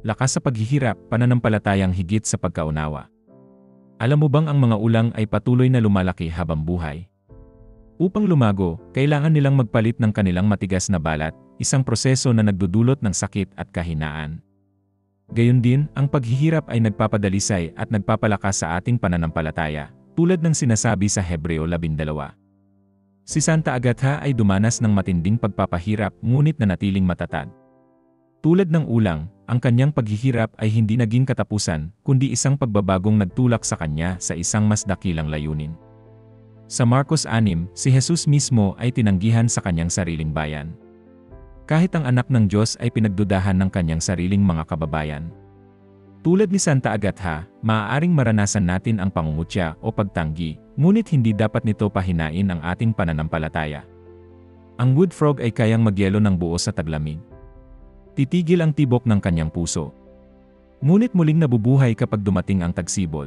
lakas sa paghihirap, pananampalatayang higit sa pagkaunawa. Alam mo bang ang mga ulang ay patuloy na lumalaki habang buhay? Upang lumago, kailangan nilang magpalit ng kanilang matigas na balat, isang proseso na nagdudulot ng sakit at kahinaan. Gayon din, ang paghihirap ay nagpapadalisay at nagpapalakas sa ating pananampalataya, tulad ng sinasabi sa Hebreo 12. Si Santa Agatha ay dumanas ng matinding pagpapahirap ngunit nanatiling matatag. Tulad ng ulang, ang kanyang paghihirap ay hindi naging katapusan, kundi isang pagbabagong nagtulak sa kanya sa isang mas dakilang layunin. Sa Marcos 6, si Jesus mismo ay tinanggihan sa kanyang sariling bayan. Kahit ang anak ng Diyos ay pinagdudahan ng kanyang sariling mga kababayan. Tulad ni Santa Agatha, maaaring maranasan natin ang pangungutya o pagtanggi, ngunit hindi dapat nito pahinain ang ating pananampalataya. Ang wood frog ay kayang magyelo ng buo sa taglamig. Titigil ang tibok ng kanyang puso. Ngunit muling nabubuhay kapag dumating ang tagsibol.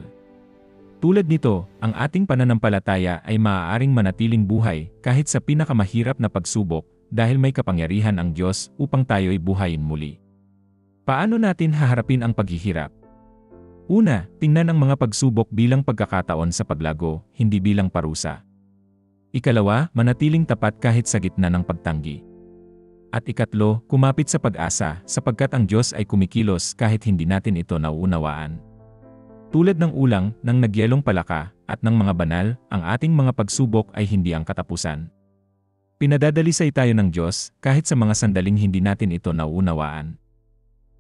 Tulad nito, ang ating pananampalataya ay maaaring manatiling buhay kahit sa pinakamahirap na pagsubok dahil may kapangyarihan ang Diyos upang tayo'y buhayin muli. Paano natin haharapin ang paghihirap? Una, tingnan ang mga pagsubok bilang pagkakataon sa paglago, hindi bilang parusa. Ikalawa, manatiling tapat kahit sa gitna ng pagtanggi. At ikatlo, kumapit sa pag-asa sapagkat ang Diyos ay kumikilos kahit hindi natin ito nauunawaan. Tulad ng ulang, ng nagyelong palaka, at ng mga banal, ang ating mga pagsubok ay hindi ang katapusan. Pinadadalisay tayo ng Diyos kahit sa mga sandaling hindi natin ito nauunawaan.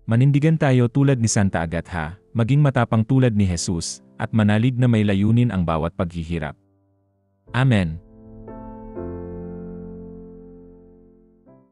Manindigan tayo tulad ni Santa Agatha, maging matapang tulad ni Jesus, at manalig na may layunin ang bawat paghihirap. Amen.